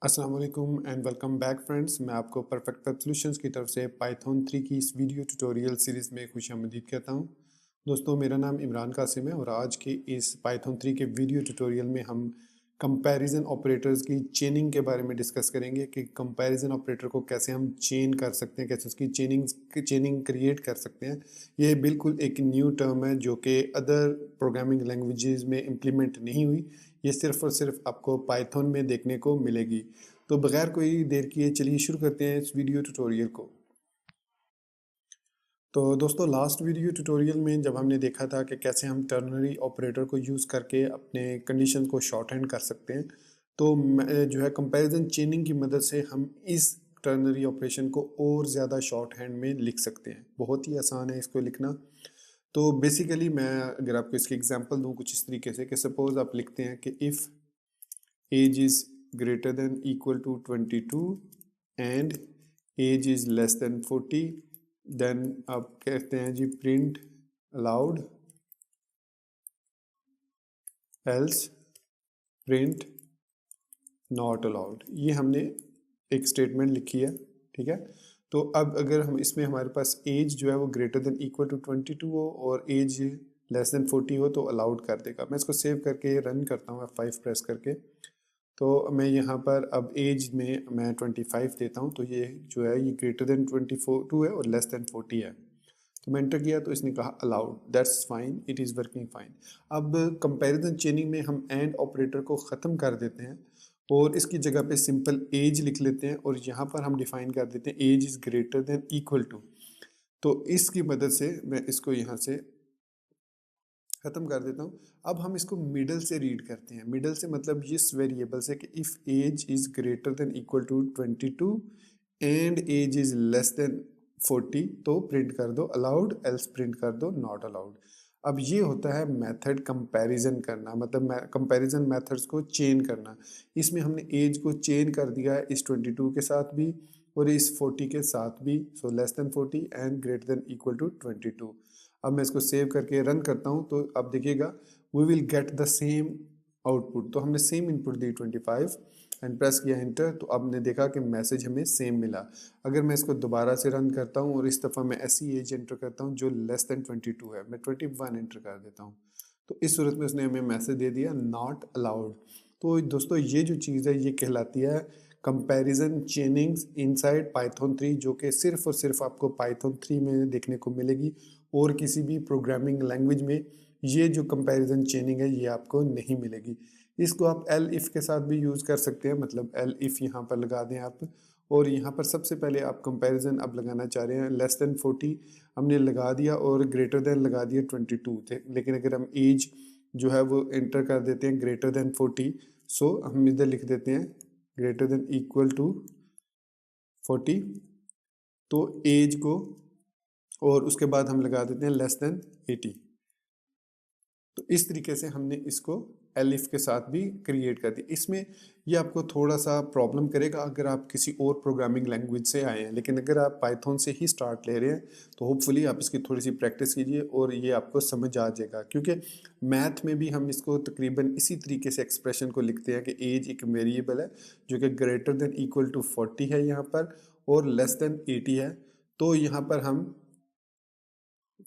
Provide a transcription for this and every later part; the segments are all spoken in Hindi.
अस्सलाम वालेकुम एंड वेलकम बैक फ्रेंड्स। मैं आपको परफेक्ट वेब सॉल्यूशंस की तरफ से पाइथन 3 की इस वीडियो ट्यूटोरियल सीरीज़ में खुशामदीद कहता हूं। दोस्तों, मेरा नाम इमरान कासिम है और आज के इस पाइथन 3 के वीडियो ट्यूटोरियल में हम कंपैरिजन ऑपरेटर्स की चेनिंग के बारे में डिस्कस करेंगे कि कंपैरिजन ऑपरेटर को कैसे हम चेन कर सकते हैं, कैसे उसकी चेनिंग क्रिएट कर सकते हैं। ये बिल्कुल एक न्यू टर्म है जो कि अदर प्रोग्रामिंग लैंग्वेजेस में इम्प्लीमेंट नहीं हुई। ये सिर्फ और सिर्फ आपको पाइथन में देखने को मिलेगी। तो बगैर कोई देर किए चलिए शुरू करते हैं इस वीडियो ट्यूटोरियल को। तो दोस्तों, लास्ट वीडियो ट्यूटोरियल में जब हमने देखा था कि कैसे हम टर्नरी ऑपरेटर को यूज़ करके अपने कंडीशन को शॉर्ट हैंड कर सकते हैं, तो जो है कंपैरिजन चेनिंग की मदद से हम इस टर्नरी ऑपरेशन को और ज़्यादा शॉर्ट हैंड में लिख सकते हैं। बहुत ही आसान है इसको लिखना। तो बेसिकली मैं अगर आपको इसकी एग्जांपल दूं कुछ इस तरीके से कि सपोज आप लिखते हैं कि if age is greater than equal to 22 and age is less than 40, then आप कहते हैं जी print allowed else print not allowed. ये हमने एक स्टेटमेंट लिखी है, ठीक है। तो अब अगर हम इसमें हमारे पास एज जो है वो ग्रेटर देन इक्वल टू 22 हो और एज लेस देन 40 हो तो अलाउड कर देगा। मैं इसको सेव करके रन करता हूँ F5 प्रेस करके। तो मैं यहाँ पर अब एज में मैं 25 देता हूँ, तो ये जो है ये ग्रेटर देन 22 है और लेस देन 40 है। तो मैं एंटर किया तो इसने कहा allowed, that's fine, it is working fine. अब कंपैरिजन चेनिंग में हम एंड ऑपरेटर को ख़त्म कर देते हैं और इसकी जगह पे सिंपल एज लिख लेते हैं और यहाँ पर हम डिफाइन कर देते हैं age is greater than equal to. तो इसकी मदद से मैं इसको यहाँ से ख़त्म कर देता हूँ। अब हम इसको मिडल से रीड करते हैं। मिडल से मतलब इस वेरिएबल से कि if age is greater than equal to 22 and age is less than 40 तो प्रिंट कर दो अलाउड, एल्स प्रिंट कर दो नॉट अलाउड। अब ये होता है मेथड कंपैरिजन करना, मतलब कंपैरिजन मेथड्स को चेन करना। इसमें हमने एज को चेन कर दिया है इस 22 के साथ भी और इस 40 के साथ भी। So less than 40 and greater than equal to 22। अब मैं इसको सेव करके रन करता हूँ तो अब देखिएगा we will get the same output. तो हमने सेम इनपुट दी 25 एंड प्रेस किया एंटर, तो अब ने देखा कि मैसेज हमें सेम मिला। अगर मैं इसको दोबारा से रन करता हूँ और इस दफ़ा मैं ऐसी एज एंटर करता हूँ जो लेस देन 22 है, मैं 21 एंटर कर देता हूँ, तो इस सूरत में उसने हमें मैसेज दे दिया नॉट अलाउड। तो दोस्तों, ये जो चीज़ है ये कहलाती है कंपैरिजन चेनिंग्स इनसाइड पाइथन 3, जो कि सिर्फ और सिर्फ आपको पाइथन 3 में देखने को मिलेगी और किसी भी प्रोग्रामिंग लैंग्वेज में ये जो कंपैरिजन चेनिंग है ये आपको नहीं मिलेगी। इसको आप एल इफ़ के साथ भी यूज़ कर सकते हैं, मतलब एल इफ़ यहाँ पर लगा दें आप और यहाँ पर सबसे पहले आप कंपैरिजन अब लगाना चाह रहे हैं लेस देन 40 हमने लगा दिया और ग्रेटर देन लगा दिया 22 थे, लेकिन अगर हम एज जो है वो एंटर कर देते हैं ग्रेटर देन 40, सो हम इधर लिख देते हैं ग्रेटर देन इक्वल टू 40, तो एज को और उसके बाद हम लगा देते हैं लेस देन 80। तो इस तरीके से हमने इसको एलिफ के साथ भी क्रिएट कर दिया। इसमें ये आपको थोड़ा सा प्रॉब्लम करेगा अगर आप किसी और प्रोग्रामिंग लैंग्वेज से आए हैं, लेकिन अगर आप पाइथन से ही स्टार्ट ले रहे हैं तो होपफुली आप इसकी थोड़ी सी प्रैक्टिस कीजिए और ये आपको समझ आ जाएगा। क्योंकि मैथ में भी हम इसको तकरीबन इसी तरीके से एक्सप्रेशन को लिखते हैं कि एज एक वेरिएबल है जो कि ग्रेटर देन इक्वल टू 40 है यहाँ पर और लेस देन 80 है, तो यहाँ पर हम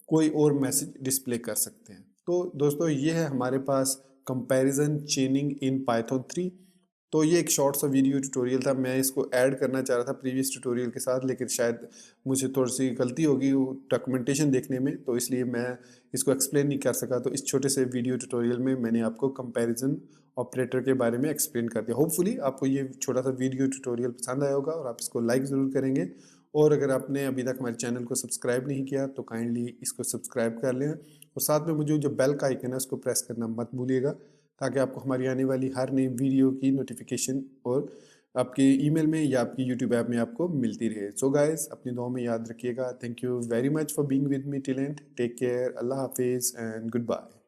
कोई और मैसेज डिस्प्ले कर सकते हैं। तो दोस्तों, ये है हमारे पास कंपैरिजन चेनिंग इन पाइथन 3। तो ये एक शॉर्ट सा वीडियो ट्यूटोरियल था, मैं इसको ऐड करना चाह रहा था प्रीवियस ट्यूटोरियल के साथ, लेकिन शायद मुझे थोड़ी सी गलती होगी डॉक्यूमेंटेशन देखने में, तो इसलिए मैं इसको एक्सप्लेन नहीं कर सका। तो इस छोटे से वीडियो ट्यूटोरियल में मैंने आपको कंपैरिजन ऑपरेटर के बारे में एक्सप्लेन कर दिया। होपफुली आपको ये छोटा सा वीडियो ट्यूटोरियल पसंद आया होगा और आप इसको लाइक ज़रूर करेंगे। और अगर आपने अभी तक हमारे चैनल को सब्सक्राइब नहीं किया तो काइंडली इसको सब्सक्राइब कर लें और साथ में मुझे जो बेल का आइकन है उसको प्रेस करना मत भूलिएगा, ताकि आपको हमारी आने वाली हर नई वीडियो की नोटिफिकेशन और आपके ईमेल में या आपकी यूट्यूब ऐप में आपको मिलती रहे। सो गाइस, अपनी दुआ में याद रखिएगा। Thank you very much for being with me till end. Take care, अल्लाह हाफिज़ एंड गुड बाय।